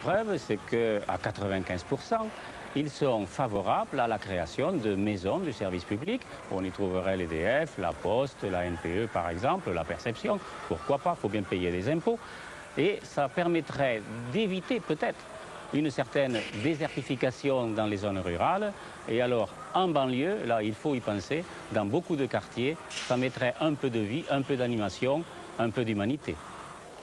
preuve, c'est qu'à 95%, ils sont favorables à la création de maisons de services publics. On y trouverait l'EDF, la Poste, la NPE par exemple, la Perception. Pourquoi pas, il faut bien payer les impôts. Et ça permettrait d'éviter peut-être une certaine désertification dans les zones rurales. Et alors, en banlieue, là, il faut y penser, dans beaucoup de quartiers, ça mettrait un peu de vie, un peu d'animation, un peu d'humanité.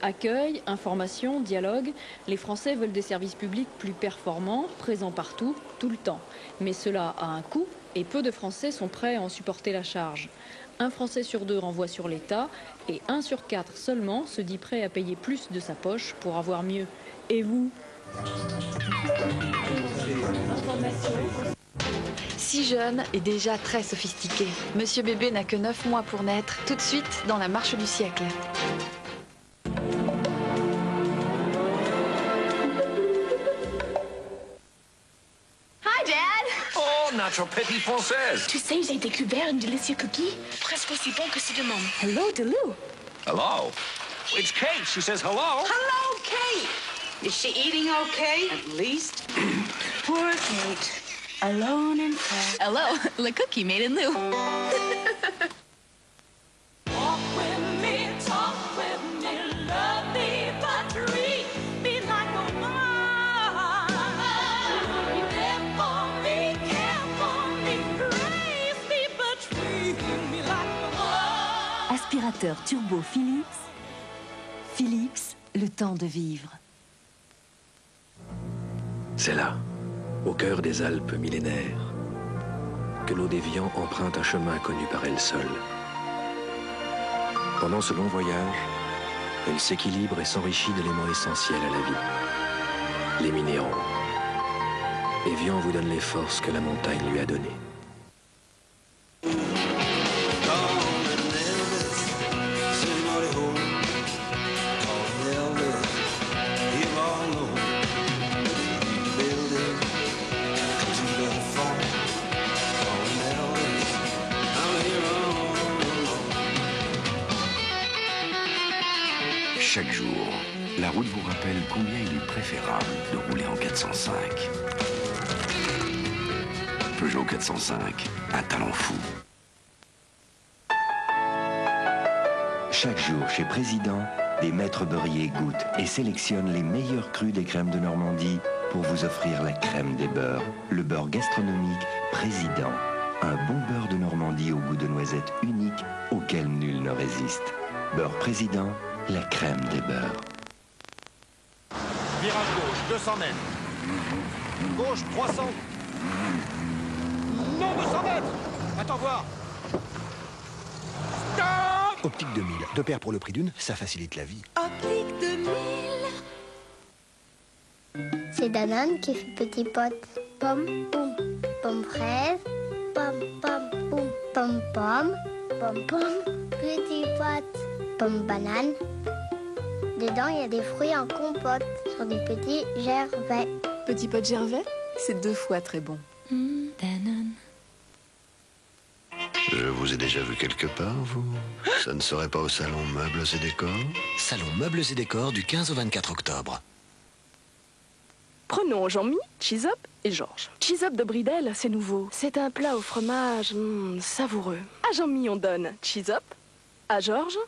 Accueil, information, dialogue, les Français veulent des services publics plus performants, présents partout, tout le temps. Mais cela a un coût et peu de Français sont prêts à en supporter la charge. Un Français sur 2 renvoie sur l'État et 1 sur 4 seulement se dit prêt à payer plus de sa poche pour avoir mieux. Et vous ? Si jeune et déjà très sophistiqué. Monsieur Bébé n'a que 9 mois pour naître, tout de suite dans la marche du siècle. Notre petite française. Tu sais, j'ai découvert un délicieux cookie, presque aussi bon que ceux de Mom. Hello, Delou. Hello. It's Kate. She says hello. Hello, Kate. Is she eating okay? At least. Poor Kate. Alone and sad. Hello, le cookie made in Lou. Aspirateur turbo Philips. Philips, le temps de vivre. C'est là, au cœur des Alpes millénaires, que l'eau d'Évian emprunte un chemin connu par elle seule. Pendant ce long voyage, elle s'équilibre et s'enrichit d'éléments essentiels à la vie. Les minéraux. Évian vous donne les forces que la montagne lui a données. Chaque jour, la route vous rappelle combien il est préférable de rouler en 405. Peugeot 405, un talent fou. Chaque jour, chez Président, des maîtres beurriers goûtent et sélectionnent les meilleurs crus des crèmes de Normandie pour vous offrir la crème des beurres, le beurre gastronomique Président. Un bon beurre de Normandie au goût de noisette unique auquel nul ne résiste. Beurre Président, la crème des beurres. Virage gauche, 200 mètres. Gauche, 300. Non, 200 mètres. Attends voir. Stop. Optique 2000. 2 paires pour le prix d'une, ça facilite la vie. Optique 2000. C'est Danone qui fait petit pote. Pomme, pomme, pomme fraise. Pomme, pomme, pomme, pomme, pomme. Pomme, pomme, petit pote. Pomme banane. Dedans, il y a des fruits en compote sur des petits gervais. Petit pot de gervais, c'est 2 fois très bon. Danone. Je vous ai déjà vu quelque part, vous? Ça ne serait pas au salon Meubles et Décors? Salon Meubles et Décors du 15 au 24 octobre. Prenons Jean-Mi, Cheese-Up et Georges. Cheese-Up de Bridel, c'est nouveau. C'est un plat au fromage savoureux. À Jean-Mi, on donne Cheese-Up. À Georges,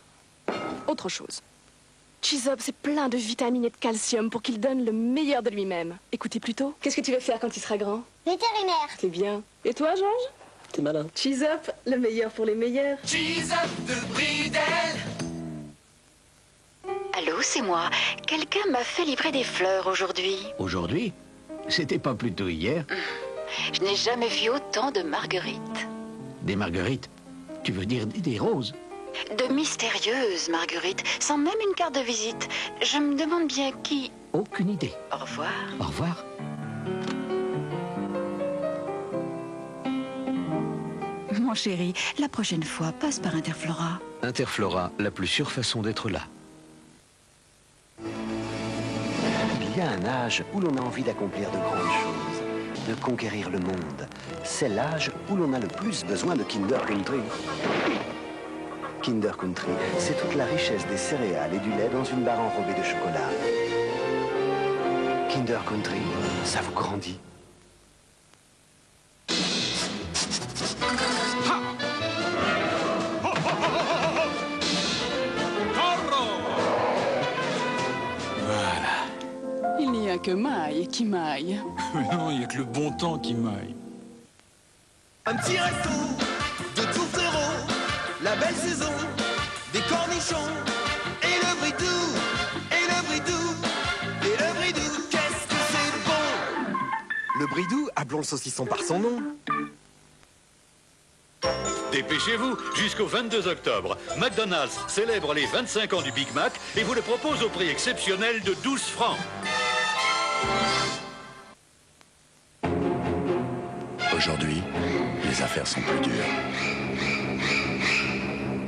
autre chose. Cheese-Up, c'est plein de vitamines et de calcium pour qu'il donne le meilleur de lui-même. Écoutez plutôt, qu'est-ce que tu veux faire quand tu seras grand? Vétérinaire. C'est bien. Et toi, Georges? T'es malin. Cheese-Up, le meilleur pour les meilleurs. Cheese-Up de Bridel. Allô, c'est moi. Quelqu'un m'a fait livrer des fleurs aujourd'hui. Aujourd'hui? C'était pas plutôt hier? Je n'ai jamais vu autant de marguerites. Des marguerites? Tu veux dire des roses? De mystérieuses marguerites, sans même une carte de visite. Je me demande bien qui... Aucune idée. Au revoir. Au revoir. Mon chéri, la prochaine fois, passe par Interflora. Interflora, la plus sûre façon d'être là. Il y a un âge où l'on a envie d'accomplir de grandes choses, de conquérir le monde. C'est l'âge où l'on a le plus besoin de Kinder Country. Kinder Country, c'est toute la richesse des céréales et du lait dans une barre enrobée de chocolat. Kinder Country, ça vous grandit. Voilà. Il n'y a que maille qui maille. Mais non, il n'y a que le bon temps qui maille. Un petit resto de tourtereaux, la belle saison, des cornichons, et le bridou, et le bridou, et le bridou, qu'est-ce que c'est bon! Le bridou, appelons le saucisson par son nom. Dépêchez-vous, jusqu'au 22 octobre. McDonald's célèbre les 25 ans du Big Mac et vous le propose au prix exceptionnel de 12 francs. Aujourd'hui, les affaires sont plus dures.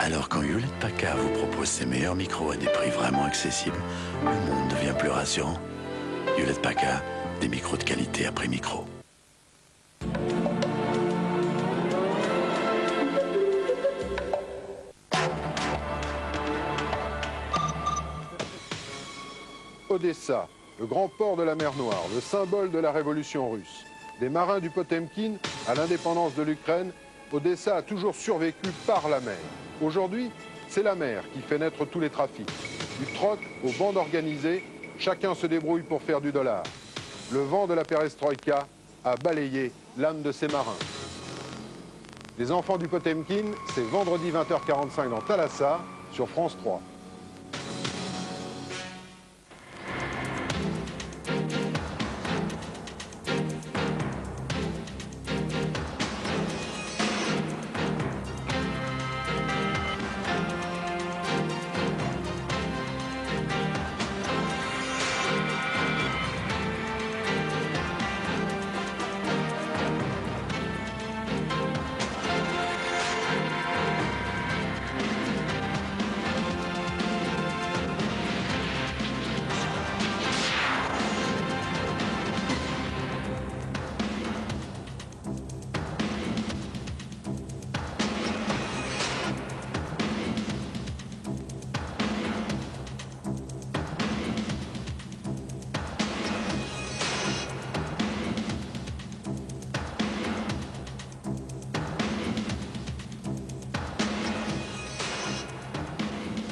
Alors quand Hewlett Packard vous propose ses meilleurs micros à des prix vraiment accessibles, le monde devient plus rassurant. Hewlett Packard, des micros de qualité à prix micro. Odessa, le grand port de la mer Noire, le symbole de la révolution russe. Des marins du Potemkin à l'indépendance de l'Ukraine, Odessa a toujours survécu par la mer. Aujourd'hui, c'est la mer qui fait naître tous les trafics. Du troc aux bandes organisées, chacun se débrouille pour faire du dollar. Le vent de la perestroïka a balayé l'âme de ces marins. Les enfants du Potemkin, c'est vendredi 20h45 dans Thalassa, sur France 3.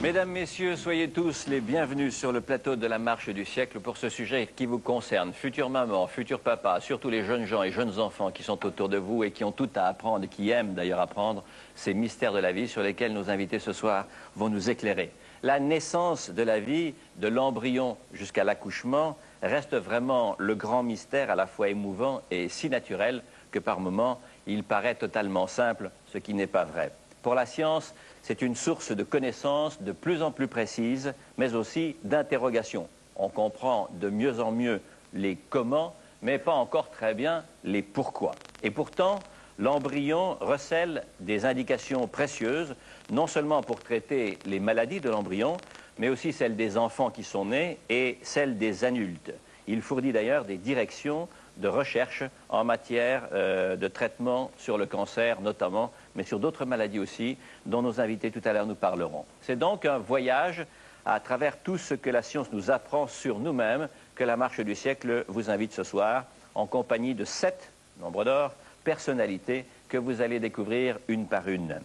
Mesdames, Messieurs, soyez tous les bienvenus sur le plateau de la Marche du siècle pour ce sujet qui vous concerne. Future maman, futur papa, surtout les jeunes gens et jeunes enfants qui sont autour de vous et qui ont tout à apprendre, et qui aiment d'ailleurs apprendre ces mystères de la vie sur lesquels nos invités ce soir vont nous éclairer. La naissance de la vie, de l'embryon jusqu'à l'accouchement, reste vraiment le grand mystère à la fois émouvant et si naturel que par moments il paraît totalement simple, ce qui n'est pas vrai. Pour la science, c'est une source de connaissances de plus en plus précises, mais aussi d'interrogations. On comprend de mieux en mieux les comment, mais pas encore très bien les pourquoi. Et pourtant, l'embryon recèle des indications précieuses, non seulement pour traiter les maladies de l'embryon, mais aussi celles des enfants qui sont nés et celles des adultes. Il fournit d'ailleurs des directions de recherche en matière de traitement sur le cancer notamment, mais sur d'autres maladies aussi, dont nos invités tout à l'heure nous parleront. C'est donc un voyage à travers tout ce que la science nous apprend sur nous-mêmes que la Marche du siècle vous invite ce soir, en compagnie de 7, nombre d'or, personnalités que vous allez découvrir une par une.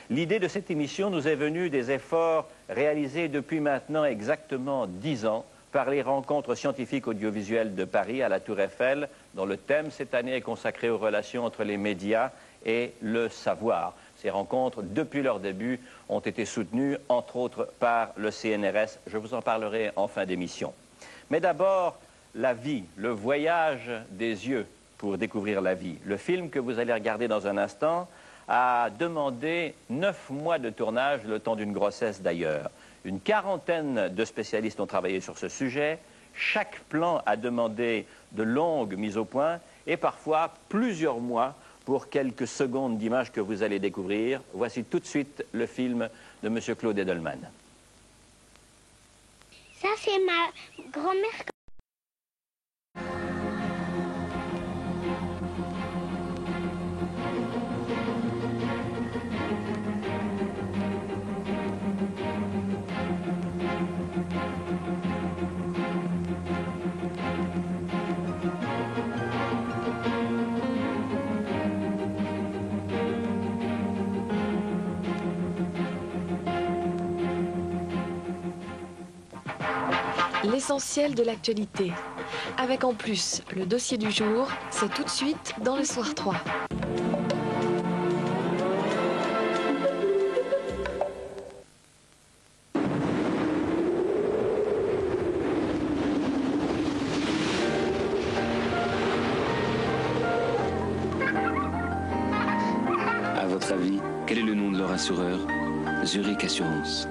L'idée de cette émission nous est venue des efforts réalisés depuis maintenant exactement 10 ans par les rencontres scientifiques audiovisuelles de Paris à la Tour Eiffel, dont le thème cette année est consacré aux relations entre les médias et le savoir. Ces rencontres, depuis leur début, ont été soutenues, entre autres, par le CNRS. Je vous en parlerai en fin d'émission. Mais d'abord, la vie, le voyage des yeux pour découvrir la vie. Le film que vous allez regarder dans un instant a demandé 9 mois de tournage, le temps d'une grossesse d'ailleurs. Une quarantaine de spécialistes ont travaillé sur ce sujet. Chaque plan a demandé de longues mises au point et parfois plusieurs mois pour quelques secondes d'images que vous allez découvrir. Voici tout de suite le film de M. Claude Edelman. Ça, c'est ma grand-mère. L'essentiel de l'actualité. Avec en plus le dossier du jour, c'est tout de suite dans le Soir 3. À votre avis, quel est le nom de leur assureur? Zurich Assurance.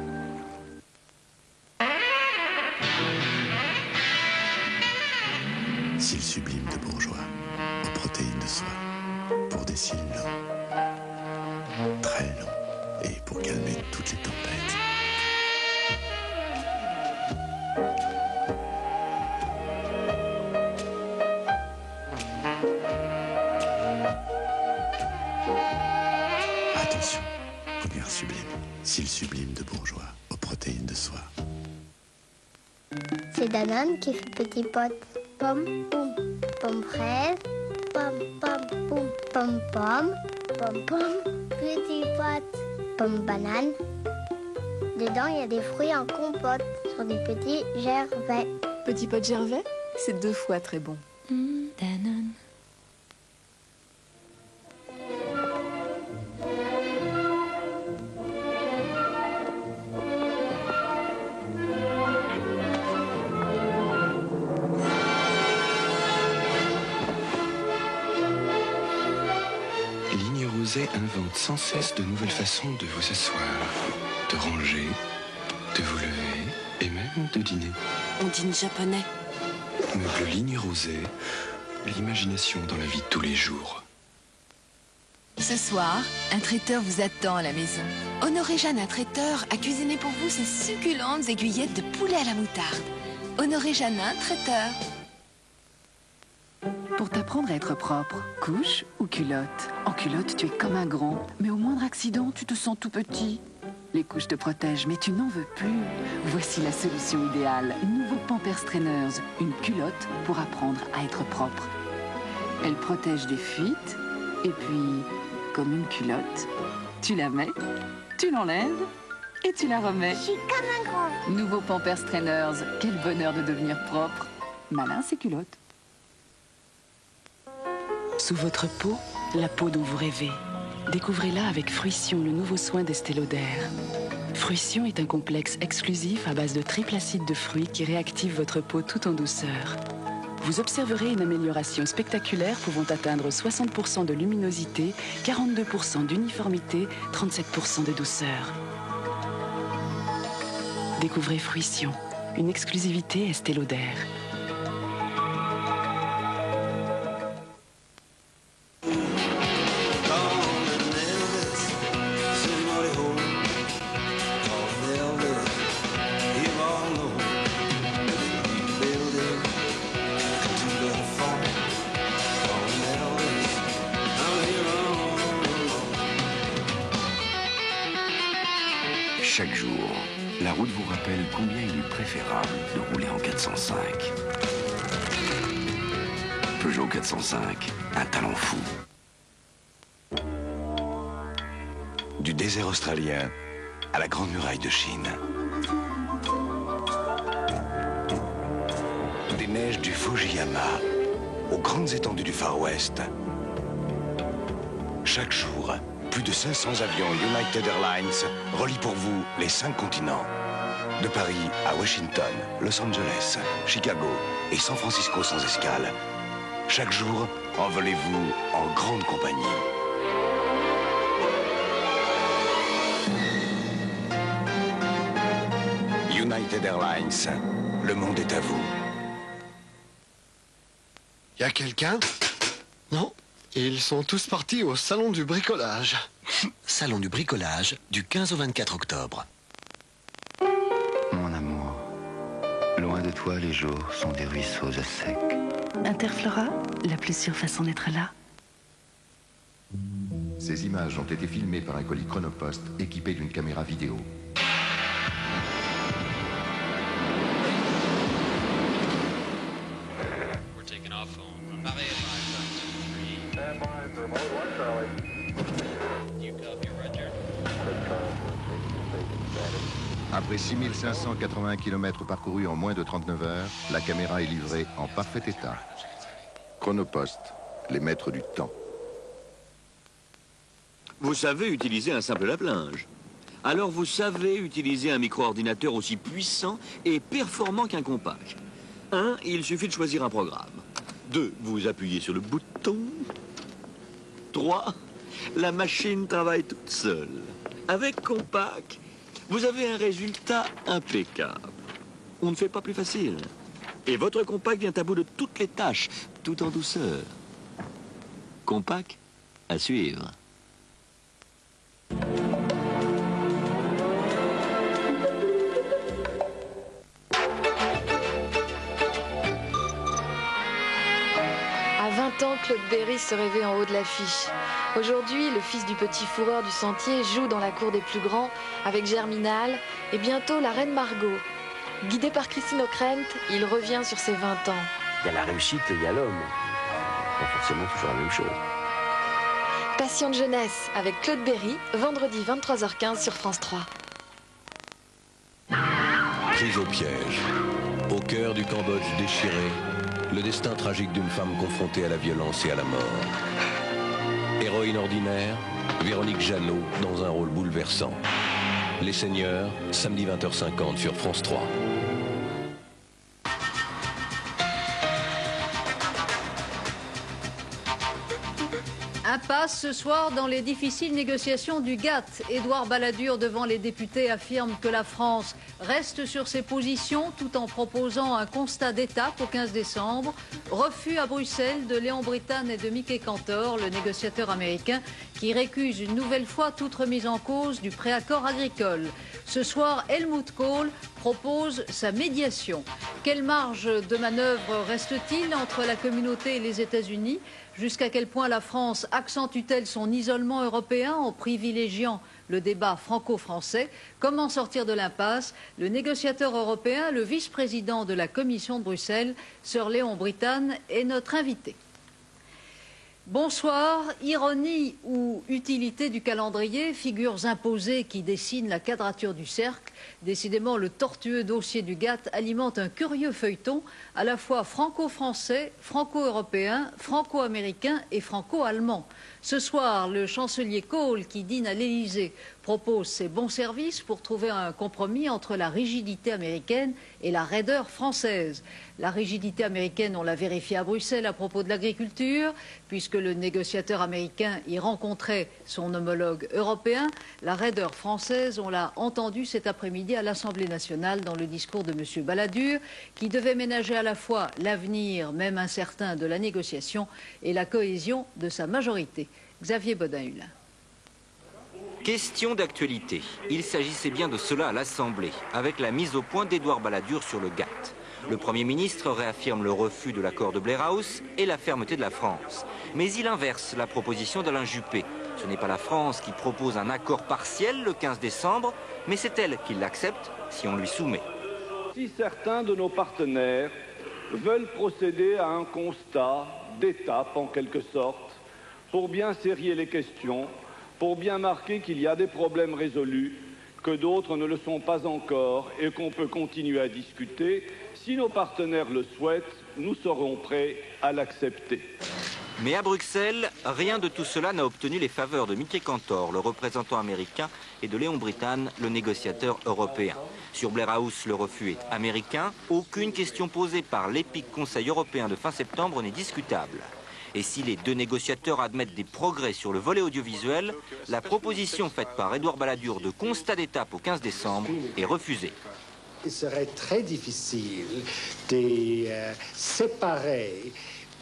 Cils sublime de bourgeois, aux protéines de soie, pour des cils longs, très longs, et pour calmer toutes les tempêtes. Attention, première sublime, cils sublime de bourgeois, aux protéines de soie. C'est Danone qui fait petit pote. Pomme, poum, pomme fraise, pomme, pomme, poum, pomme, pomme, pomme, pomme, petit pote, pomme banane. Dedans, il y a des fruits en compote sur des petits gervais. Petit pot de gervais, c'est 2 fois très bon. Danone. Invente sans cesse de nouvelles façons de vous asseoir, de ranger, de vous lever et même de dîner. On dîne japonais. Meuble Ligne Rosée, l'imagination dans la vie de tous les jours. Ce soir, un traiteur vous attend à la maison. Honoré Janin Traiteur a cuisiné pour vous ces succulentes aiguillettes de poulet à la moutarde. Honoré Janin Traiteur. Pour t'apprendre à être propre, couche ou culotte. En culotte, tu es comme un grand, mais au moindre accident, tu te sens tout petit. Les couches te protègent, mais tu n'en veux plus. Voici la solution idéale. Nouveau Pampers Trainers, une culotte pour apprendre à être propre. Elle protège des fuites, et puis, comme une culotte, tu la mets, tu l'enlèves, et tu la remets. Je suis comme un grand. Nouveau Pampers Trainers, quel bonheur de devenir propre. Malin, c'est culotte. Sous votre peau, la peau dont vous rêvez. Découvrez-la avec Fruition, le nouveau soin d'Estée Lauder. Fruition est un complexe exclusif à base de triple acide de fruits qui réactive votre peau tout en douceur. Vous observerez une amélioration spectaculaire pouvant atteindre 60% de luminosité, 42% d'uniformité, 37% de douceur. Découvrez Fruition, une exclusivité Estée Lauder. Chaque jour, la route vous rappelle combien il est préférable de rouler en 405. Peugeot 405, un talent fou. Du désert australien à la Grande Muraille de Chine. Des neiges du Fujiyama aux grandes étendues du Far West. Chaque jour, plus de 500 avions United Airlines relient pour vous les 5 continents. De Paris à Washington, Los Angeles, Chicago et San Francisco sans escale. Chaque jour, envolez-vous en grande compagnie. United Airlines, le monde est à vous. Y a quelqu'un? Non? Ils sont tous partis au salon du bricolage. Salon du bricolage, du 15 au 24 octobre. Mon amour, loin de toi, les jours sont des ruisseaux à sec. Interflora, la plus sûre façon d'être là. Ces images ont été filmées par un colis Chronopost équipé d'une caméra vidéo. Après 6580 km parcourus en moins de 39 heures, la caméra est livrée en parfait état. Chronopost, les maîtres du temps. Vous savez utiliser un simple lave-linge. Alors vous savez utiliser un micro-ordinateur aussi puissant et performant qu'un compact. 1, il suffit de choisir un programme. 2, vous appuyez sur le bouton. 3, la machine travaille toute seule. Avec compact, vous avez un résultat impeccable. On ne fait pas plus facile. Et votre compact vient à bout de toutes les tâches, tout en douceur. Compact, à suivre. À 20 ans, Claude Berry se rêvait en haut de l'affiche. Aujourd'hui, le fils du petit fourreur du sentier joue dans la cour des plus grands avec Germinal et bientôt la reine Margot. Guidé par Christine O'Krent, il revient sur ses 20 ans. Il y a la réussite et il y a l'homme. Pas forcément toujours la même chose. Passion de jeunesse avec Claude Berry, vendredi 23h15 sur France 3. Prise au piège. Au cœur du Cambodge déchiré, le destin tragique d'une femme confrontée à la violence et à la mort. Héroïne ordinaire, Véronique Jeannot dans un rôle bouleversant. Les Seigneurs, samedi 20h50 sur France 3. Impasse ce soir dans les difficiles négociations du GATT. Édouard Balladur devant les députés affirme que la France reste sur ses positions tout en proposant un constat d'étape au 15 décembre. Refus à Bruxelles de Léon Brittan et de Mickey Cantor, le négociateur américain, qui récuse une nouvelle fois toute remise en cause du préaccord agricole. Ce soir, Helmut Kohl propose sa médiation. Quelle marge de manœuvre reste-t-il entre la communauté et les États-Unis ? Jusqu'à quel point la France accentue-t-elle son isolement européen en privilégiant le débat franco-français? Comment sortir de l'impasse? Le négociateur européen, le vice-président de la Commission de Bruxelles, Sir Léon Brittan, est notre invité. Bonsoir. Ironie ou utilité du calendrier, figures imposées qui dessinent la quadrature du cercle. Décidément, le tortueux dossier du GATT alimente un curieux feuilleton, à la fois franco-français, franco-européen, franco-américain et franco-allemand. Ce soir, le chancelier Kohl, qui dîne à l'Élysée, propose ses bons services pour trouver un compromis entre la rigidité américaine et la raideur française. La rigidité américaine, on l'a vérifié à Bruxelles à propos de l'agriculture, puisque le négociateur américain y rencontrait son homologue européen. La raideur française, on l'a entendu cet après-midi à l'Assemblée nationale dans le discours de M. Balladur, qui devait ménager à la fois l'avenir, même incertain, de la négociation et la cohésion de sa majorité. Xavier Bodin-Hulin. Question d'actualité. Il s'agissait bien de cela à l'Assemblée, avec la mise au point d'Édouard Balladur sur le GATT. Le Premier ministre réaffirme le refus de l'accord de Blair House et la fermeté de la France. Mais il inverse la proposition d'Alain Juppé. Ce n'est pas la France qui propose un accord partiel le 15 décembre, mais c'est elle qui l'accepte si on lui soumet. Si certains de nos partenaires veulent procéder à un constat d'étape en quelque sorte, pour bien serrer les questions, pour bien marquer qu'il y a des problèmes résolus, que d'autres ne le sont pas encore et qu'on peut continuer à discuter, si nos partenaires le souhaitent, nous serons prêts à l'accepter. Mais à Bruxelles, rien de tout cela n'a obtenu les faveurs de Mickey Cantor, le représentant américain, et de Léon Brittan, le négociateur européen. Sur Blair House, le refus est américain. Aucune question posée par l'épique Conseil européen de fin septembre n'est discutable. Et si les deux négociateurs admettent des progrès sur le volet audiovisuel, la proposition faite par Édouard Balladur de constat d'étape au 15 décembre est refusée. Il serait très difficile de séparer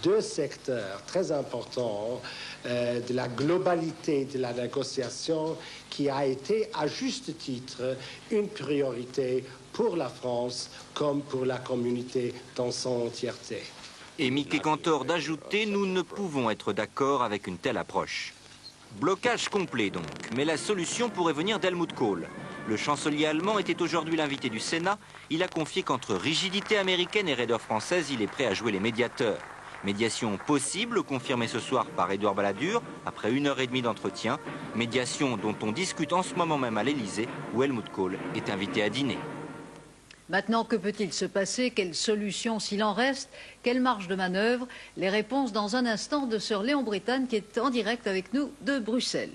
deux secteurs très importants de la globalité de la négociation qui a été, à juste titre, une priorité pour la France comme pour la communauté dans son entièreté. Et Mickey Cantor d'ajouter, nous ne pouvons être d'accord avec une telle approche. Blocage complet donc, mais la solution pourrait venir d'Helmut Kohl. Le chancelier allemand était aujourd'hui l'invité du Sénat. Il a confié qu'entre rigidité américaine et raideur française, il est prêt à jouer les médiateurs. Médiation possible, confirmée ce soir par Édouard Balladur, après 1h30 d'entretien. Médiation dont on discute en ce moment même à l'Élysée, où Helmut Kohl est invité à dîner. Maintenant, que peut-il se passer? Quelle solution s'il en reste? Quelle marge de manœuvre? Les réponses dans un instant de Sir Léon Brittan qui est en direct avec nous de Bruxelles.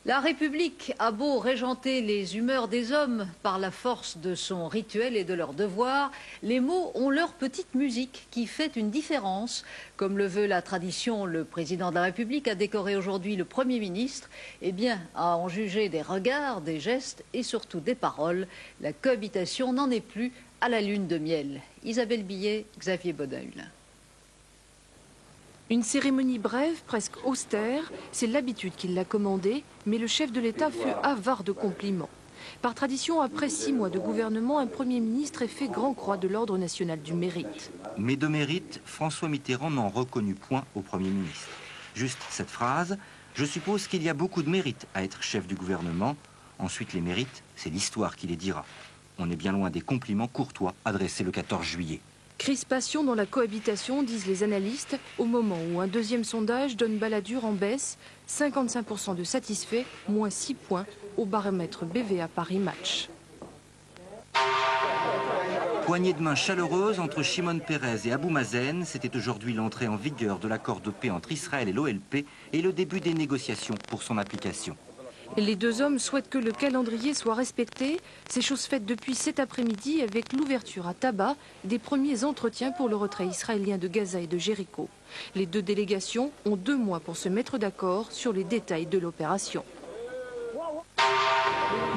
La République a beau régenter les humeurs des hommes par la force de son rituel et de leur devoir, les mots ont leur petite musique qui fait une différence. Comme le veut la tradition, le président de la République a décoré aujourd'hui le Premier ministre. Eh bien, à en juger des regards, des gestes et surtout des paroles, la cohabitation n'en est plus à la lune de miel. Isabelle Billet, Xavier Bodin-Hulin. Une cérémonie brève, presque austère, c'est l'habitude qui l'a commandée, mais le chef de l'État fut avare de compliments. Par tradition, après 6 mois de gouvernement, un Premier ministre est fait grand croix de l'Ordre national du mérite. Mais de mérite, François Mitterrand n'en reconnut point au Premier ministre. Juste cette phrase, je suppose qu'il y a beaucoup de mérite à être chef du gouvernement. Ensuite, les mérites, c'est l'histoire qui les dira. On est bien loin des compliments courtois adressés le 14 juillet. Crispation dans la cohabitation, disent les analystes, au moment où un deuxième sondage donne Balladur en baisse, 55% de satisfaits, moins 6 points au baromètre BVA Paris Match. Poignée de main chaleureuse entre Shimon Peres et Abou Mazen, c'était aujourd'hui l'entrée en vigueur de l'accord de paix entre Israël et l'OLP et le début des négociations pour son application. Les deux hommes souhaitent que le calendrier soit respecté. C'est chose faite depuis cet après-midi avec l'ouverture à Tabat des premiers entretiens pour le retrait israélien de Gaza et de Jéricho. Les deux délégations ont 2 mois pour se mettre d'accord sur les détails de l'opération.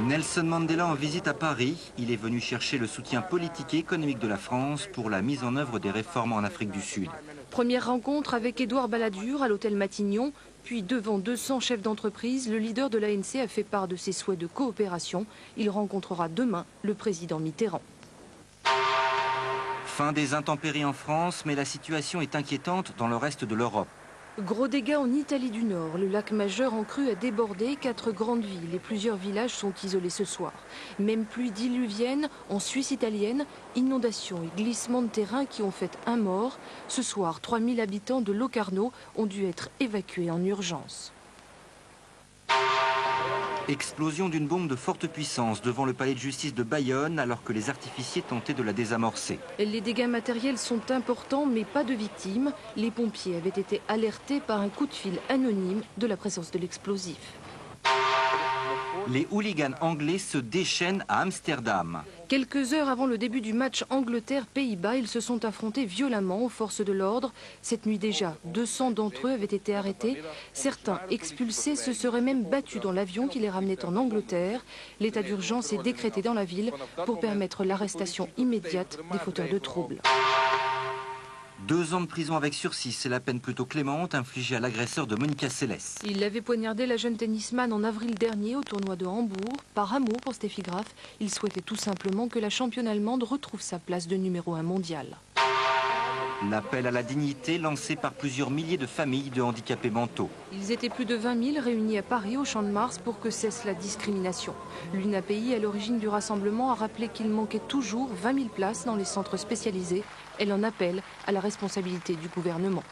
Nelson Mandela en visite à Paris. Il est venu chercher le soutien politique et économique de la France pour la mise en œuvre des réformes en Afrique du Sud. Première rencontre avec Édouard Balladur à l'hôtel Matignon. Puis devant 200 chefs d'entreprise, le leader de l'ANC a fait part de ses souhaits de coopération. Il rencontrera demain le président Mitterrand. Fin des intempéries en France, mais la situation est inquiétante dans le reste de l'Europe. Gros dégâts en Italie du Nord. Le lac majeur en crue a débordé 4 grandes villes et plusieurs villages sont isolés ce soir. Même pluie diluvienne en Suisse italienne, inondations et glissements de terrain qui ont fait 1 mort. Ce soir, 3000 habitants de Locarno ont dû être évacués en urgence. Explosion d'une bombe de forte puissance devant le palais de justice de Bayonne alors que les artificiers tentaient de la désamorcer. Les dégâts matériels sont importants mais pas de victimes. Les pompiers avaient été alertés par un coup de fil anonyme de la présence de l'explosif. Les hooligans anglais se déchaînent à Amsterdam. Quelques heures avant le début du match Angleterre-Pays-Bas, ils se sont affrontés violemment aux forces de l'ordre. Cette nuit déjà, 200 d'entre eux avaient été arrêtés. Certains expulsés se seraient même battus dans l'avion qui les ramenait en Angleterre. L'état d'urgence est décrété dans la ville pour permettre l'arrestation immédiate des fauteurs de troubles. 2 ans de prison avec sursis, c'est la peine plutôt clémente infligée à l'agresseur de Monica Seles. Il avait poignardé la jeune tennisman en avril dernier au tournoi de Hambourg. Par amour pour Steffi Graf, il souhaitait tout simplement que la championne allemande retrouve sa place de numéro 1 mondial. L'appel à la dignité lancé par plusieurs milliers de familles de handicapés mentaux. Ils étaient plus de 20 000 réunis à Paris au Champ de Mars pour que cesse la discrimination. L'UNAPI, à l'origine du rassemblement, a rappelé qu'il manquait toujours 20 000 places dans les centres spécialisés. Elle en appelle à la responsabilité du gouvernement.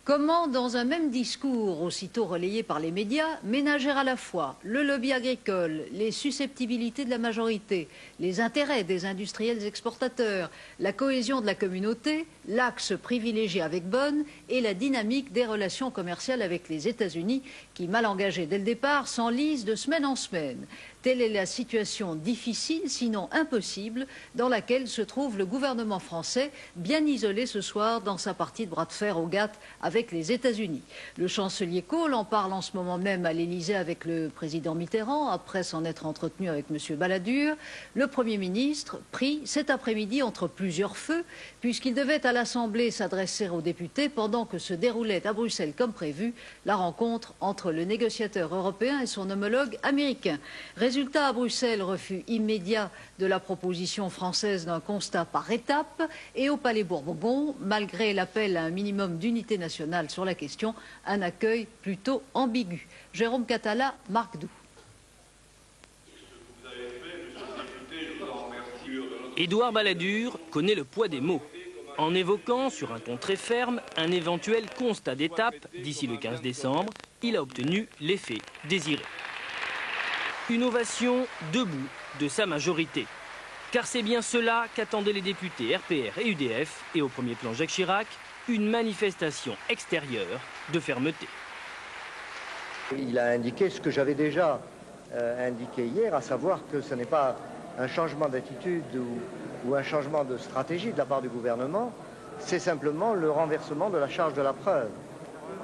Comment, dans un même discours, aussitôt relayé par les médias, ménager à la fois le lobby agricole, les susceptibilités de la majorité, les intérêts des industriels exportateurs, la cohésion de la communauté, l'axe privilégié avec Bonn et la dynamique des relations commerciales avec les États-Unis qui, mal engagées dès le départ, s'enlisent de semaine en semaine. Telle est la situation difficile, sinon impossible, dans laquelle se trouve le gouvernement français, bien isolé ce soir dans sa partie de bras de fer au GATT avec les États-Unis. Le chancelier Kohl en parle en ce moment même à l'Élysée avec le président Mitterrand, après s'en être entretenu avec M. Balladur. Le Premier ministre pris cet après-midi entre plusieurs feux, puisqu'il devait à l'Assemblée s'adresser aux députés pendant que se déroulait à Bruxelles comme prévu la rencontre entre le négociateur européen et son homologue américain. Résultat, à Bruxelles, refus immédiat de la proposition française d'un constat par étapes et au Palais Bourbon, malgré l'appel à un minimum d'unité nationale sur la question, un accueil plutôt ambigu. Jérôme Catala, Marc Doux. Édouard Balladur connaît le poids des mots. en évoquant, sur un ton très ferme, un éventuel constat d'étape d'ici le 15 décembre, il a obtenu l'effet désiré. Une ovation debout de sa majorité. Car c'est bien cela qu'attendaient les députés RPR et UDF, et au premier plan Jacques Chirac, une manifestation extérieure de fermeté. Il a indiqué ce que j'avais déjà indiqué hier, à savoir que ce n'est pas un changement d'attitude ou un changement de stratégie de la part du gouvernement, c'est simplement le renversement de la charge de la preuve.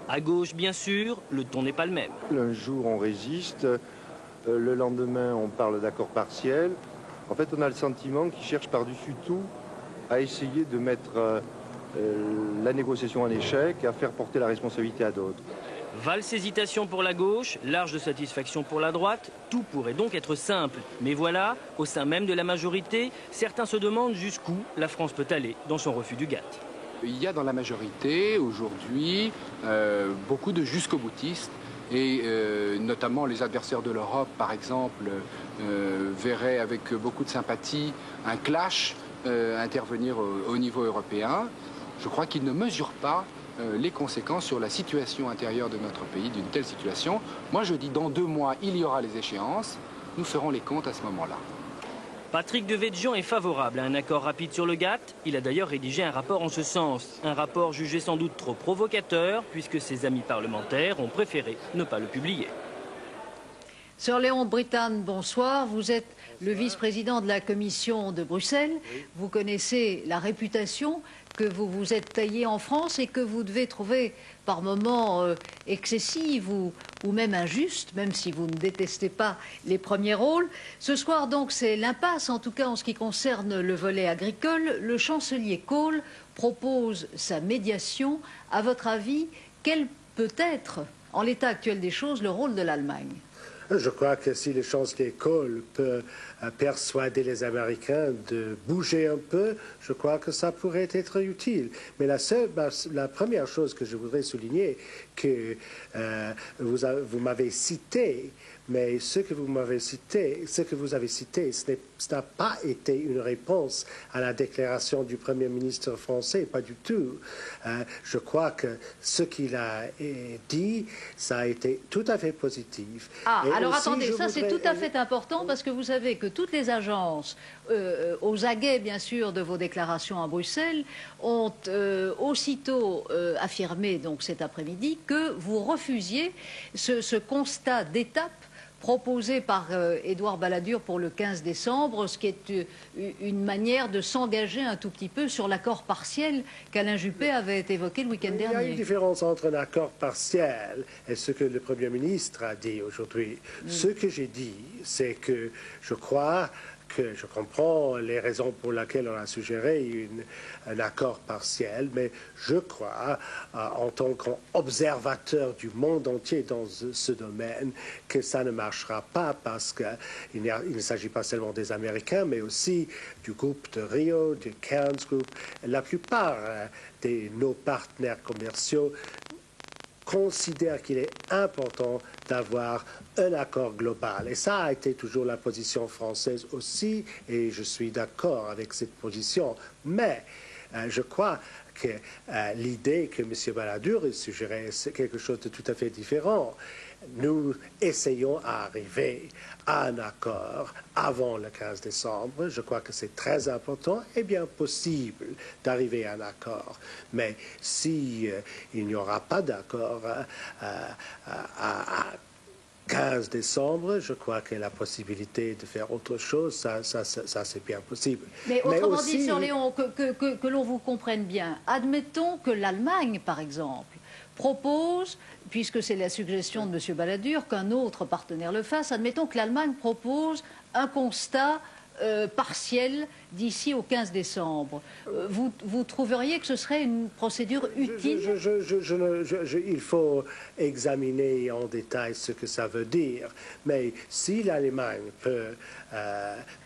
À gauche, bien sûr, le ton n'est pas le même. Un jour, on résiste, le lendemain, on parle d'accord partiel. En fait, on a le sentiment qu'ils cherchent par-dessus tout à essayer de mettre la négociation en échec et à faire porter la responsabilité à d'autres. Valse hésitation pour la gauche, large de satisfaction pour la droite, tout pourrait donc être simple. Mais voilà, au sein même de la majorité, certains se demandent jusqu'où la France peut aller dans son refus du GATT. Il y a dans la majorité aujourd'hui beaucoup de jusqu'au-boutistes et notamment les adversaires de l'Europe, par exemple, verraient avec beaucoup de sympathie un clash intervenir au niveau européen. Je crois qu'ils ne mesurent pas les conséquences sur la situation intérieure de notre pays d'une telle situation. Moi, je dis dans 2 mois, il y aura les échéances. Nous ferons les comptes à ce moment-là. Patrick Devedjian est favorable à un accord rapide sur le GATT. Il a d'ailleurs rédigé un rapport en ce sens. Un rapport jugé sans doute trop provocateur, puisque ses amis parlementaires ont préféré ne pas le publier. Sir Léon Brittan, bonsoir. Vous êtes le vice-président de la Commission de Bruxelles. Vous connaissez la réputation que vous vous êtes taillée en France et que vous devez trouver par moments excessive ou même injuste, même si vous ne détestez pas les premiers rôles. Ce soir, donc, c'est l'impasse, en tout cas en ce qui concerne le volet agricole. Le chancelier Kohl propose sa médiation. À votre avis, quel peut être, en l'état actuel des choses, le rôle de l'Allemagne ? Je crois que si le chancelier Kohl peut persuader les Américains de bouger un peu, je crois que ça pourrait être utile. Mais la première chose que je voudrais souligner, que vous m'avez cité, mais ce que vous avez cité, ce n'a pas été une réponse à la déclaration du Premier ministre français, pas du tout. Je crois que ce qu'il a dit, ça a été tout à fait positif. Alors attendez, ça c'est tout à fait important parce que vous savez que toutes les agences, aux aguets bien sûr de vos déclarations à Bruxelles, ont aussitôt affirmé donc cet après-midi que vous refusiez ce constat d'étape proposé par Édouard Balladur pour le 15 décembre, ce qui est une manière de s'engager un tout petit peu sur l'accord partiel qu'Alain Juppé avait évoqué le week-end dernier. Il y a une différence entre un accord partiel et ce que le Premier ministre a dit aujourd'hui. Ce que j'ai dit, c'est que je crois que je comprends les raisons pour lesquelles on a suggéré un accord partiel, mais je crois, en tant qu'observateur du monde entier dans ce domaine, que ça ne marchera pas parce qu'il ne s'agit pas seulement des Américains, mais aussi du groupe de Rio, du Cairns Group. La plupart de nos partenaires commerciaux considère qu'il est important d'avoir un accord global. Et ça a été toujours la position française aussi, et je suis d'accord avec cette position. Mais je crois que l'idée que M. Balladur suggérait, c'est quelque chose de tout à fait différent. Nous essayons d'arriver à un accord avant le 15 décembre. Je crois que c'est très important et bien possible d'arriver à un accord. Mais si il n'y aura pas d'accord à 15 décembre, je crois que la possibilité de faire autre chose, ça c'est bien possible. Mais autrement dit, Sir Léon, que l'on vous comprenne bien, admettons que l'Allemagne, par exemple, propose, puisque c'est la suggestion de M. Balladur, qu'un autre partenaire le fasse, admettons que l'Allemagne propose un constat partiel d'ici au 15 décembre. Vous trouveriez que ce serait une procédure utile? Il faut examiner en détail ce que ça veut dire. Mais si l'Allemagne peut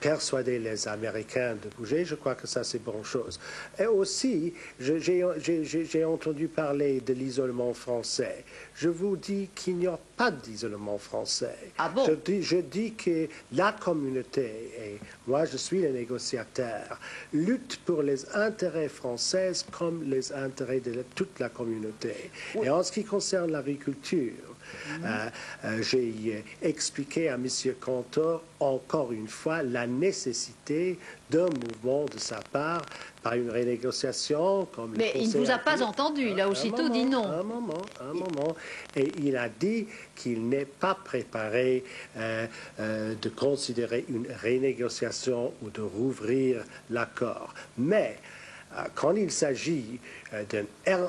persuader les Américains de bouger, je crois que ça, c'est bonne chose. Et aussi, j'ai entendu parler de l'isolement français. Je vous dis qu'il n'y a pas d'isolement français. Ah bon? Je dis que la communauté, et moi je suis le négociateur, secteur lutte pour les intérêts français comme les intérêts de toute la communauté. Et en ce qui concerne l'agriculture, j'ai expliqué à M. Cantor encore une fois la nécessité d'un mouvement de sa part par une renégociation. Comme mais il ne vous a pas entendu, il a aussitôt dit non. Un moment. Et il a dit qu'il n'est pas préparé de considérer une renégociation ou de rouvrir l'accord. Mais quand il s'agit d'une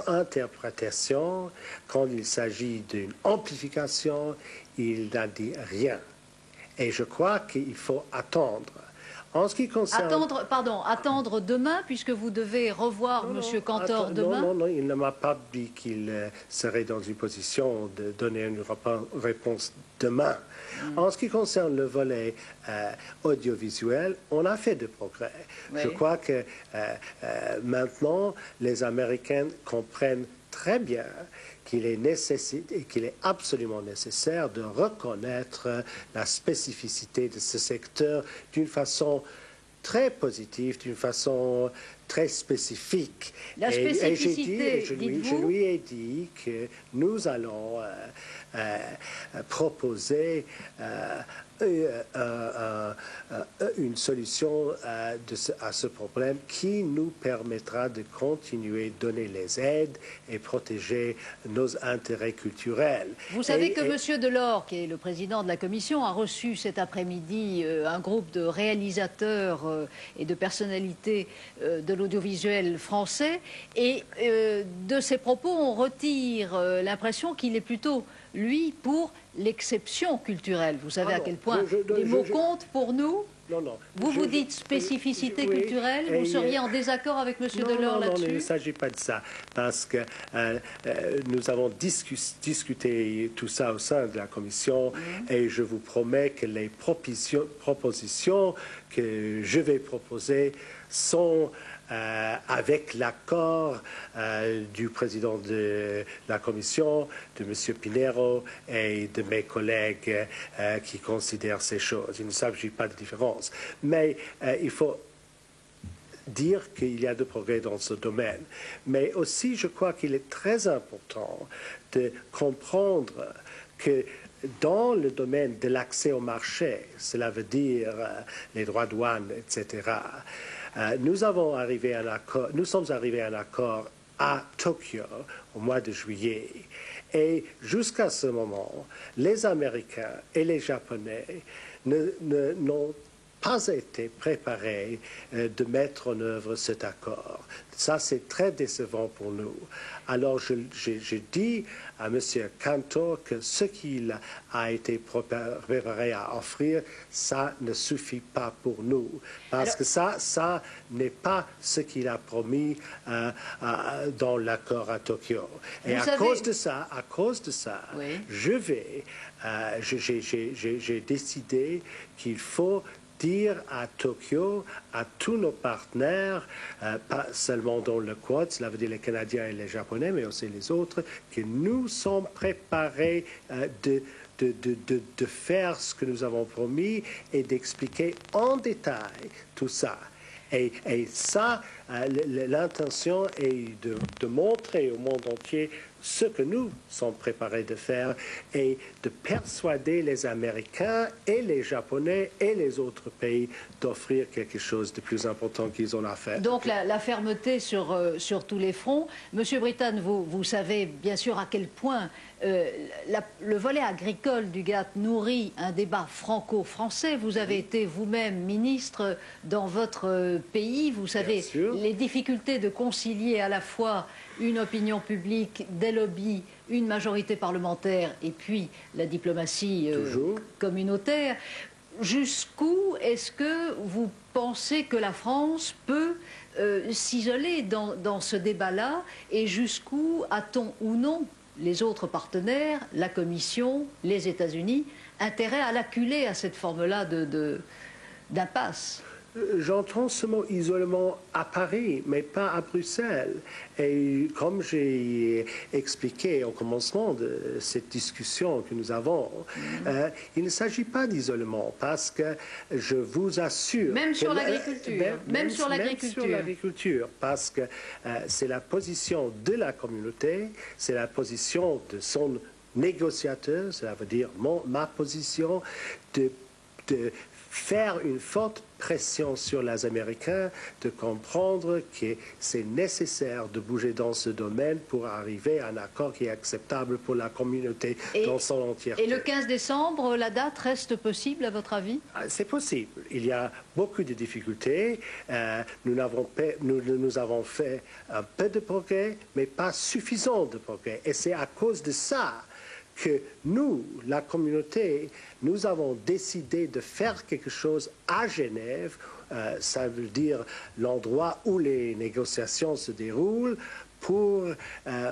interprétation, quand il s'agit d'une amplification, il n'a dit rien. Et je crois qu'il faut attendre. En ce qui concerne... Attendre demain, puisque vous devez revoir M. Cantor demain. Non, il ne m'a pas dit qu'il serait dans une position de donner une réponse demain. En ce qui concerne le volet audiovisuel, on a fait des progrès. Oui. Je crois que maintenant, les Américains comprennent très bien qu'il est absolument nécessaire de reconnaître la spécificité de ce secteur d'une façon très positive, d'une façon très spécifique. La spécificité, je lui ai dit que nous allons proposer une solution à ce problème qui nous permettra de continuer à donner les aides et protéger nos intérêts culturels. Vous savez que M. Delors, qui est le président de la Commission, a reçu cet après-midi un groupe de réalisateurs et de personnalités de l'audiovisuel français, et de ses propos, on retire l'impression qu'il est plutôt, lui, pour l'exception culturelle. Vous savez à quel point les mots comptent pour nous. Non. Vous dites spécificité culturelle, vous seriez en désaccord avec M. Delors là-dessus? Non, il ne s'agit pas de ça, parce que nous avons discuté tout ça au sein de la Commission, et je vous promets que les propositions que je vais proposer sont avec l'accord du président de la Commission, de M. Pinheiro et de mes collègues qui considèrent ces choses. Il ne s'agit pas de différence. Mais il faut dire qu'il y a de progrès dans ce domaine. Mais aussi, je crois qu'il est très important de comprendre que dans le domaine de l'accès au marché, cela veut dire les droits de douane, etc., nous sommes arrivés à un accord à Tokyo au mois de juillet. Et jusqu'à ce moment, les Américains et les Japonais n'ont pas été préparés de mettre en œuvre cet accord. Ça, c'est très décevant pour nous. Alors, je dis à M. Cantor que ce qu'il a été préparé à offrir, ça ne suffit pas pour nous. Parce que ça n'est pas ce qu'il a promis dans l'accord à Tokyo. Et à cause de ça, oui, j'ai décidé qu'il faut dire à Tokyo, à tous nos partenaires, pas seulement dans le Quad, cela veut dire les Canadiens et les Japonais, mais aussi les autres, que nous sommes préparés de faire ce que nous avons promis et d'expliquer en détail tout ça. Et ça, l'intention est de montrer au monde entier ce que nous sommes préparés de faire et de persuader les Américains et les Japonais et les autres pays d'offrir quelque chose de plus important qu'ils ont à faire. Donc la fermeté sur tous les fronts. Monsieur Brittan, vous savez bien sûr à quel point le volet agricole du GATT nourrit un débat franco-français. Vous avez été vous-même ministre dans votre pays. Vous savez les difficultés de concilier à la fois une opinion publique, des lobbies, une majorité parlementaire et puis la diplomatie communautaire. Jusqu'où est-ce que vous pensez que la France peut s'isoler dans ce débat-là, et jusqu'où a-t-on ou non, les autres partenaires, la Commission, les États-Unis, intérêt à l'acculer à cette forme-là d'impasse? J'entends ce mot isolement à Paris, mais pas à Bruxelles. Et comme j'ai expliqué au commencement de cette discussion que nous avons, il ne s'agit pas d'isolement, parce que je vous assure... Même sur l'agriculture. Même sur l'agriculture, parce que c'est la position de la communauté, c'est la position de son négociateur, cela veut dire ma position, de faire une forte pression sur les Américains, de comprendre que c'est nécessaire de bouger dans ce domaine pour arriver à un accord qui est acceptable pour la communauté dans son entièreté. Et le 15 décembre, la date reste possible à votre avis? C'est possible. Il y a beaucoup de difficultés. Nous avons fait un peu de progrès, mais pas suffisant de progrès. Et c'est à cause de ça que nous, la communauté, nous avons décidé de faire quelque chose à Genève, ça veut dire l'endroit où les négociations se déroulent, pour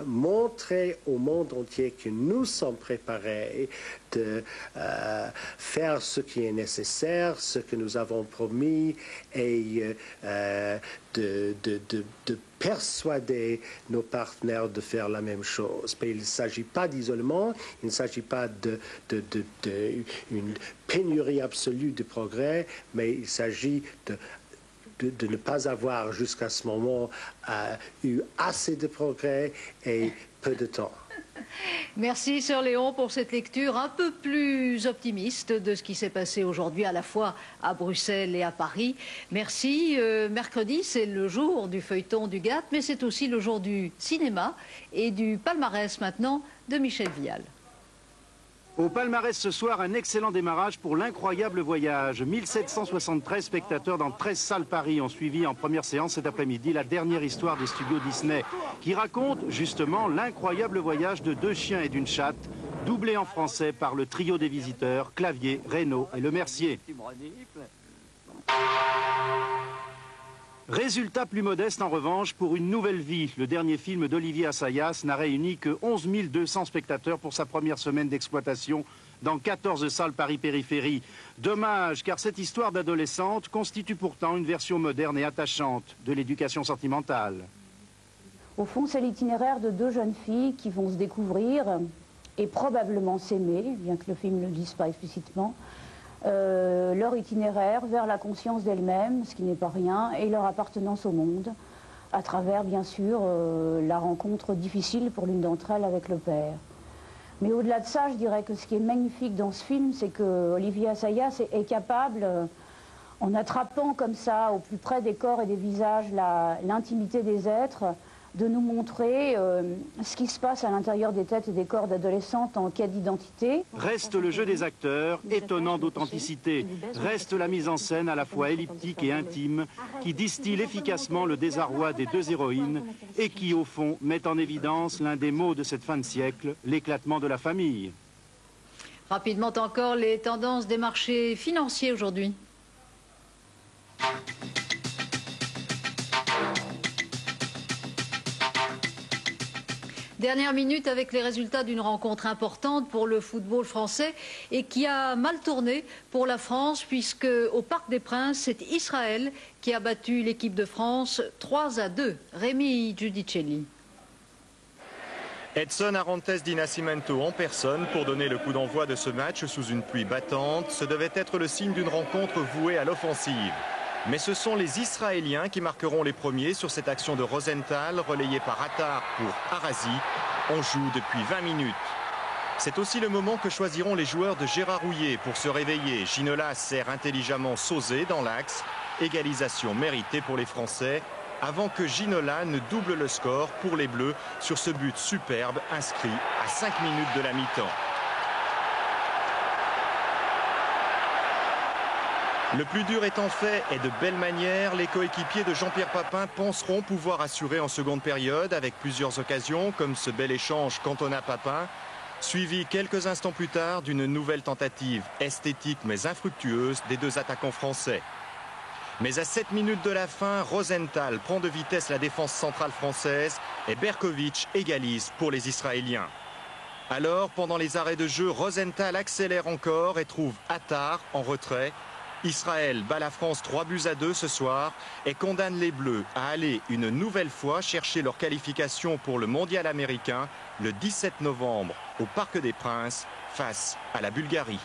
montrer au monde entier que nous sommes préparés de faire ce qui est nécessaire, ce que nous avons promis, et de persuader nos partenaires de faire la même chose. Mais il ne s'agit pas d'isolement, il ne s'agit pas d'une pénurie absolue de progrès, mais il s'agit de ne pas avoir jusqu'à ce moment eu assez de progrès et peu de temps. Merci Sir Léon pour cette lecture un peu plus optimiste de ce qui s'est passé aujourd'hui à la fois à Bruxelles et à Paris. Merci. Mercredi, c'est le jour du feuilleton du GATT, mais c'est aussi le jour du cinéma et du palmarès maintenant de Michel Vial. Au palmarès ce soir, un excellent démarrage pour l'incroyable voyage. 1773 spectateurs dans 13 salles Paris ont suivi en première séance cet après-midi la dernière histoire des studios Disney, qui raconte justement l'incroyable voyage de 2 chiens et d'une chatte, doublé en français par le trio des visiteurs, Clavier, Reynaud et Le Mercier. Résultat plus modeste en revanche pour Une nouvelle vie. Le dernier film d'Olivier Assayas n'a réuni que 11 200 spectateurs pour sa première semaine d'exploitation dans 14 salles Paris-Périphérie. Dommage, car cette histoire d'adolescente constitue pourtant une version moderne et attachante de l'éducation sentimentale. Au fond, c'est l'itinéraire de 2 jeunes filles qui vont se découvrir et probablement s'aimer, bien que le film ne le dise pas explicitement. Leur itinéraire vers la conscience d'elles-mêmes, ce qui n'est pas rien, et leur appartenance au monde, à travers, bien sûr, la rencontre difficile pour l'une d'entre elles avec le père. Mais au-delà de ça, je dirais que ce qui est magnifique dans ce film, c'est que Olivier Assayas est capable, en attrapant comme ça, au plus près des corps et des visages, l'intimité des êtres, de nous montrer ce qui se passe à l'intérieur des têtes et des corps d'adolescentes en quête d'identité. Reste le jeu des acteurs, étonnant d'authenticité. Reste la mise en scène à la fois elliptique et intime, qui distille efficacement le désarroi des 2 héroïnes et qui, au fond, met en évidence l'un des maux de cette fin de siècle, l'éclatement de la famille. Rapidement encore, les tendances des marchés financiers aujourd'hui. Dernière minute avec les résultats d'une rencontre importante pour le football français et qui a mal tourné pour la France puisque au Parc des Princes, c'est Israël qui a battu l'équipe de France 3-2. Rémi Giudicelli. Edson Arantes di Nascimento en personne pour donner le coup d'envoi de ce match sous une pluie battante. Ce devait être le signe d'une rencontre vouée à l'offensive. Mais ce sont les Israéliens qui marqueront les premiers sur cette action de Rosenthal, relayée par Attar pour Arazi. On joue depuis 20 minutes. C'est aussi le moment que choisiront les joueurs de Gérard Houllier pour se réveiller. Ginola sert intelligemment Sauzé dans l'axe. Égalisation méritée pour les Français, avant que Ginola ne double le score pour les Bleus sur ce but superbe inscrit à 5 minutes de la mi-temps. Le plus dur étant fait et de belle manière, les coéquipiers de Jean-Pierre Papin penseront pouvoir assurer en seconde période avec plusieurs occasions comme ce bel échange Cantona-Papin, suivi quelques instants plus tard d'une nouvelle tentative esthétique mais infructueuse des 2 attaquants français. Mais à 7 minutes de la fin, Rosenthal prend de vitesse la défense centrale française et Berkovic égalise pour les Israéliens. Alors, pendant les arrêts de jeu, Rosenthal accélère encore et trouve Attar en retrait. Israël bat la France 3-2 ce soir et condamne les Bleus à aller une nouvelle fois chercher leur qualification pour le mondial américain le 17 novembre au Parc des Princes face à la Bulgarie.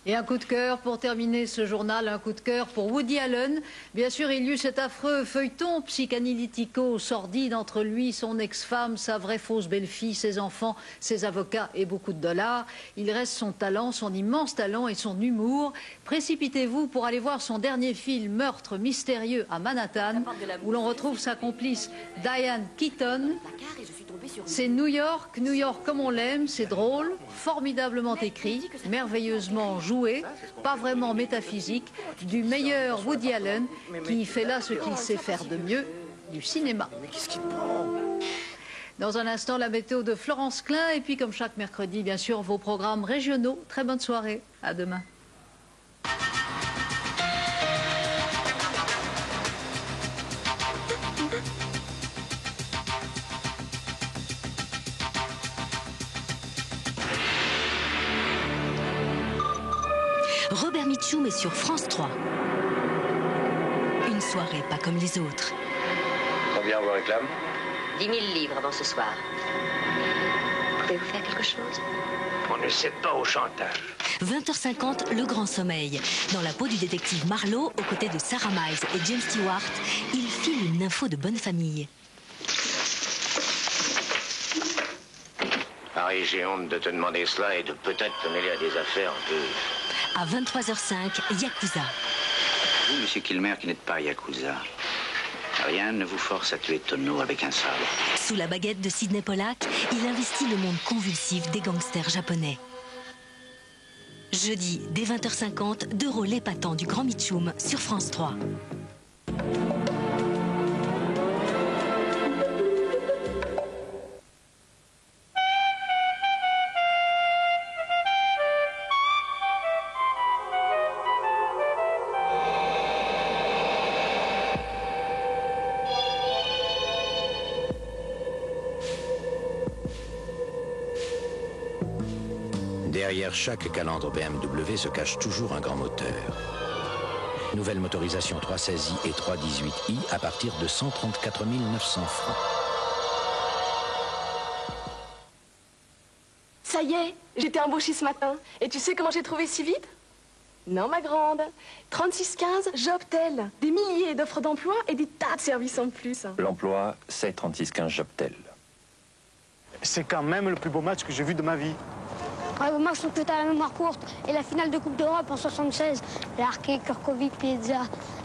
Et un coup de cœur pour terminer ce journal, un coup de cœur pour Woody Allen. Bien sûr, il y eut cet affreux feuilleton psychanalytico-sordide entre lui, son ex-femme, sa vraie fausse belle-fille, ses enfants, ses avocats et beaucoup de dollars. Il reste son talent, son immense talent et son humour. Précipitez-vous pour aller voir son dernier film, Meurtre mystérieux à Manhattan, où l'on retrouve sa complice Diane Keaton. C'est New York comme on l'aime, c'est drôle, formidablement écrit, merveilleusement joué, pas vraiment métaphysique, du meilleur Woody Allen qui fait là ce qu'il sait faire de mieux, du cinéma. Mais qu'est-ce qu'il prend ? Dans un instant, la météo de Florence Klein et puis comme chaque mercredi, bien sûr, vos programmes régionaux. Très bonne soirée, à demain. Robert Mitchum est sur France 3. Une soirée pas comme les autres. Combien on vous réclame ? 10 000 livres avant ce soir. Pouvez-vous faire quelque chose ? On ne sait pas au chantage. 20h50, Le Grand Sommeil. Dans la peau du détective Marlowe, aux côtés de Sarah Miles et James Stewart, il file une info de bonne famille. Harry, j'ai honte de te demander cela et de peut-être te mêler à des affaires un peu... À 23h05, Yakuza. Vous, monsieur Kilmer, qui n'êtes pas Yakuza, rien ne vous force à tuer Tono avec un sabre. Sous la baguette de Sidney Pollack, il investit le monde convulsif des gangsters japonais. Jeudi, dès 20h50, deux rôles épatants du Grand Mitchum sur France 3. Derrière chaque calandre BMW se cache toujours un grand moteur. Nouvelle motorisation 316i et 318i à partir de 134 900 francs. Ça y est, j'étais embauchée ce matin. Et tu sais comment j'ai trouvé si vite? Non, ma grande. 3615, Jobtel. Des milliers d'offres d'emploi et des tas de services en plus. L'emploi, c'est 3615 Jobtel. C'est quand même le plus beau match que j'ai vu de ma vie. Ouais, moi, je trouve que t'as la mémoire courte. Et la finale de Coupe d'Europe en 76, l'arqué, Kurkovic, Piazza,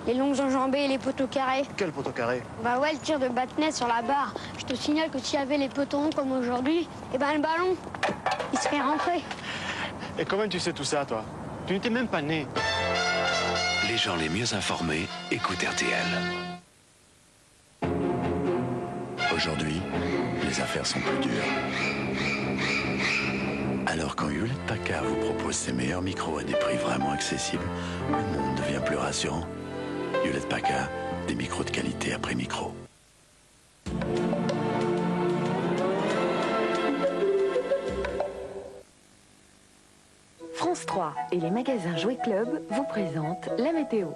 les longues enjambées et les poteaux carrés. Quel poteau carré? Bah ouais, le tir de Battenet sur la barre. Je te signale que s'il y avait les poteaux ronds comme aujourd'hui, et ben le ballon, il serait rentré. Et comment tu sais tout ça, toi? Tu n'étais même pas né. Les gens les mieux informés écoutent RTL. Aujourd'hui, les affaires sont plus dures. Alors quand Hewlett-Packard vous propose ses meilleurs micros à des prix vraiment accessibles, le monde devient plus rassurant. Hewlett-Packard, des micros de qualité après micro. France 3 et les magasins Jouet Club vous présentent la météo.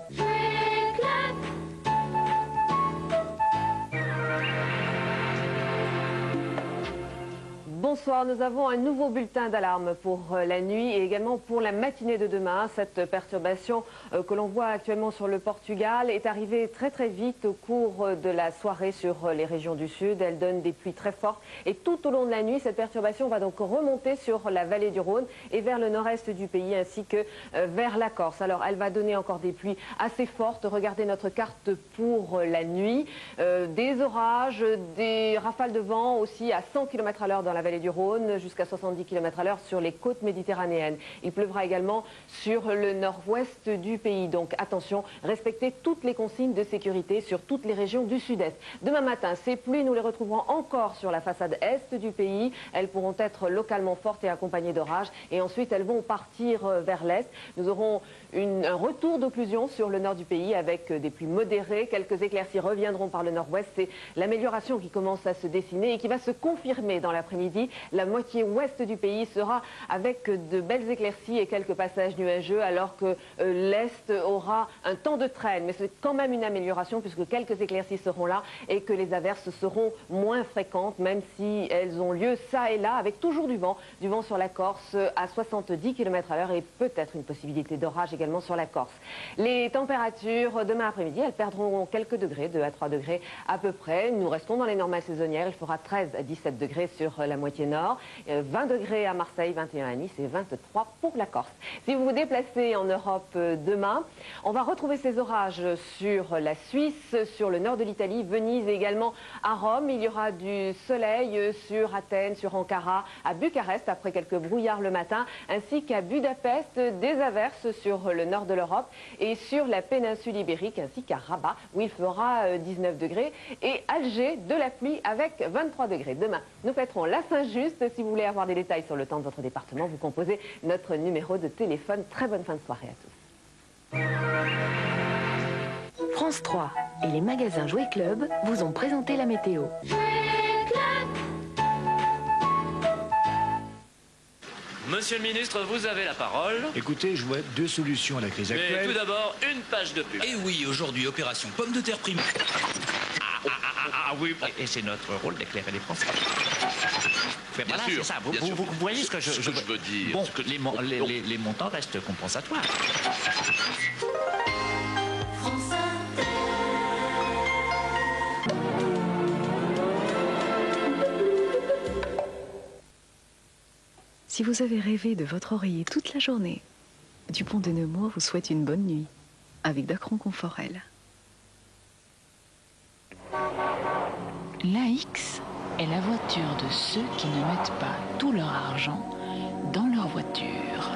Bonsoir, nous avons un nouveau bulletin d'alarme pour la nuit et également pour la matinée de demain. Cette perturbation que l'on voit actuellement sur le Portugal est arrivée très très vite au cours de la soirée sur les régions du sud. Elle donne des pluies très fortes et tout au long de la nuit, cette perturbation va donc remonter sur la vallée du Rhône et vers le nord-est du pays ainsi que vers la Corse. Alors elle va donner encore des pluies assez fortes. Regardez notre carte pour la nuit. Des orages, des rafales de vent aussi à 100 km/h dans la vallée du Rhône, jusqu'à 70 km/h sur les côtes méditerranéennes. Il pleuvra également sur le nord-ouest du pays. Donc attention, respectez toutes les consignes de sécurité sur toutes les régions du sud-est. Demain matin, ces pluies, nous les retrouverons encore sur la façade est du pays. Elles pourront être localement fortes et accompagnées d'orages. Et ensuite, elles vont partir vers l'est. Nous aurons un retour d'occlusion sur le nord du pays avec des pluies modérées. Quelques éclaircies reviendront par le nord-ouest. C'est l'amélioration qui commence à se dessiner et qui va se confirmer dans l'après-midi La moitié ouest du pays sera avec de belles éclaircies et quelques passages nuageux, alors que l'est aura un temps de traîne. Mais c'est quand même une amélioration puisque quelques éclaircies seront là et que les averses seront moins fréquentes, même si elles ont lieu ça et là, avec toujours du vent sur la Corse à 70 km/h et peut-être une possibilité d'orage également sur la Corse. Les températures demain après-midi, elles perdront quelques degrés, 2 à 3 degrés à peu près. Nous restons dans les normales saisonnières. Il fera 13 à 17 degrés sur la moitié nord, 20 degrés à Marseille, 21 à Nice et 23 pour la Corse. Si vous vous déplacez en Europe demain, on va retrouver ces orages sur la Suisse, sur le nord de l'Italie, Venise et également à Rome. Il y aura du soleil sur Athènes, sur Ankara, à Bucarest après quelques brouillards le matin, ainsi qu'à Budapest, des averses sur le nord de l'Europe et sur la péninsule ibérique, ainsi qu'à Rabat où il fera 19 degrés et Alger de la pluie avec 23 degrés. Demain, nous fêterons la Saint-Just. Si vous voulez avoir des détails sur le temps de votre département, vous composez notre numéro de téléphone. Très bonne fin de soirée à tous. France 3 et les magasins Jouet Club vous ont présenté la météo. Monsieur le ministre, vous avez la parole. Écoutez, je vois deux solutions à la crise actuelle. Mais tout d'abord, une page de pub. Et oui, aujourd'hui, opération pomme de terre prime. Oui, et c'est notre rôle d'éclairer les Français. Mais voilà, c'est ça. Vous voyez ce que je veux dire. Bon, les montants restent compensatoires. Si vous avez rêvé de votre oreiller toute la journée, Dupont de Nemours vous souhaite une bonne nuit avec Dacron Conforel. L'AX est la voiture de ceux qui ne mettent pas tout leur argent dans leur voiture.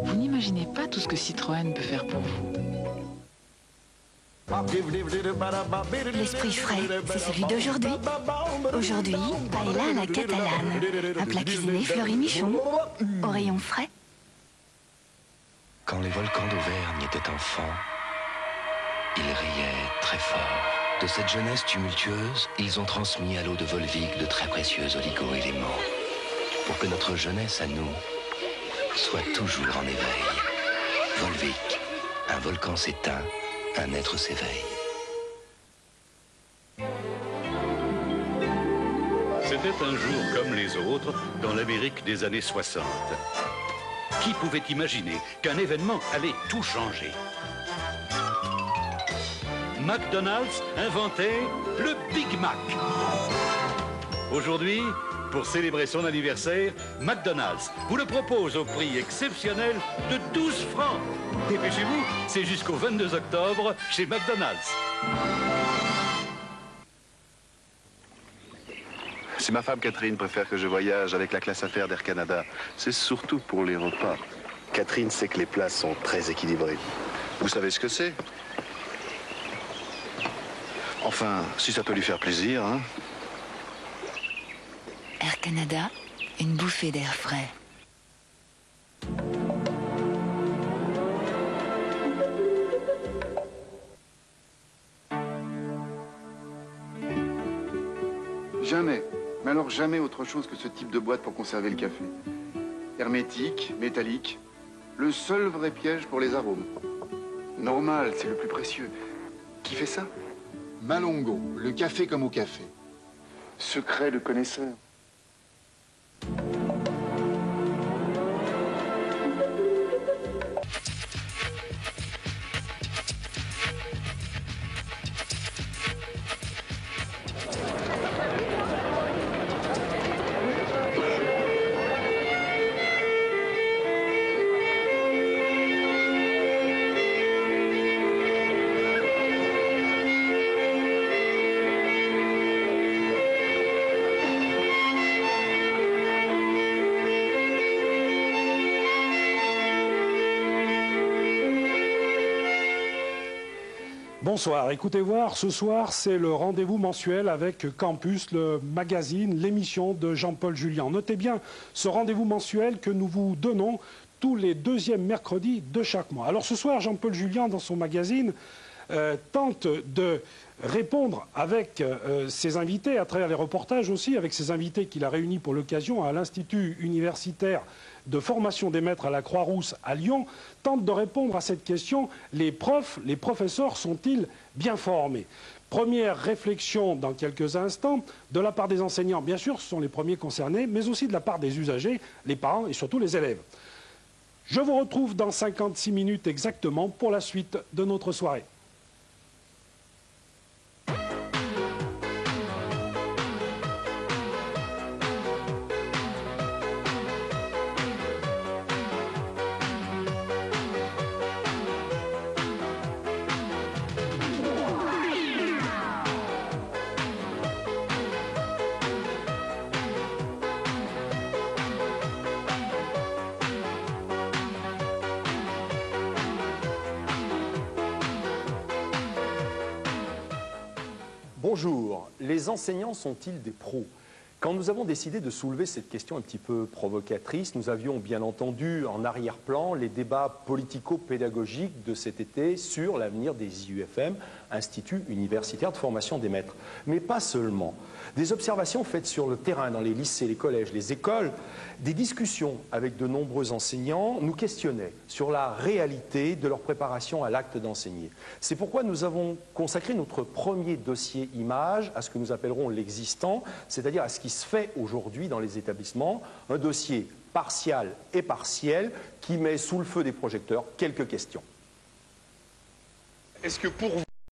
Vous n'imaginez pas tout ce que Citroën peut faire pour vous. L'esprit frais, c'est celui d'aujourd'hui. Aujourd'hui, paella à la catalane. Un plat cuisiné Fleury-Michon, au rayon frais. Quand les volcans d'Auvergne étaient enfants, ils riaient très fort. De cette jeunesse tumultueuse, ils ont transmis à l'eau de Volvic de très précieux oligo-éléments. Pour que notre jeunesse à nous soit toujours en éveil. Volvic, un volcan s'éteint, un être s'éveille. C'était un jour comme les autres dans l'Amérique des années 60. Qui pouvait imaginer qu'un événement allait tout changer? McDonald's inventait le Big Mac. Aujourd'hui, pour célébrer son anniversaire, McDonald's vous le propose au prix exceptionnel de 12 francs. Dépêchez-vous, c'est jusqu'au 22 octobre chez McDonald's. Si ma femme Catherine préfère que je voyage avec la classe affaires d'Air Canada, c'est surtout pour les repas. Catherine sait que les plats sont très équilibrés. Vous savez ce que c'est? Enfin, si ça peut lui faire plaisir, hein. Air Canada, une bouffée d'air frais. Jamais, mais alors jamais autre chose que ce type de boîte pour conserver le café. Hermétique, métallique, le seul vrai piège pour les arômes. Normal, c'est le plus précieux. Qui fait ça? Malongo, le café comme au café. Secret de connaisseur. Bonsoir, écoutez voir, ce soir c'est le rendez-vous mensuel avec Campus, le magazine, l'émission de Jean-Paul Julian. Notez bien ce rendez-vous mensuel que nous vous donnons tous les deuxièmes mercredis de chaque mois. Alors ce soir, Jean-Paul Julian, dans son magazine, tente de répondre avec ses invités, à travers les reportages aussi, avec ses invités qu'il a réunis pour l'occasion à l'Institut universitaire de formation des maîtres à la Croix-Rousse à Lyon, tente de répondre à cette question: les professeurs sont-ils bien formés? Première réflexion dans quelques instants, de la part des enseignants, bien sûr, ce sont les premiers concernés, mais aussi de la part des usagers, les parents et surtout les élèves. Je vous retrouve dans 56 minutes exactement pour la suite de notre soirée. Bonjour, les enseignants sont-ils des pros? Quand nous avons décidé de soulever cette question un petit peu provocatrice, nous avions bien entendu en arrière-plan les débats politico-pédagogiques de cet été sur l'avenir des IUFM, Institut universitaire de formation des maîtres. Mais pas seulement. Des observations faites sur le terrain, dans les lycées, les collèges, les écoles, des discussions avec de nombreux enseignants nous questionnaient sur la réalité de leur préparation à l'acte d'enseigner. C'est pourquoi nous avons consacré notre premier dossier image à ce que nous appellerons l'existant, c'est-à-dire à ce qui se fait aujourd'hui dans les établissements, un dossier partial et partiel qui met sous le feu des projecteurs quelques questions. Est-ce que pour vous,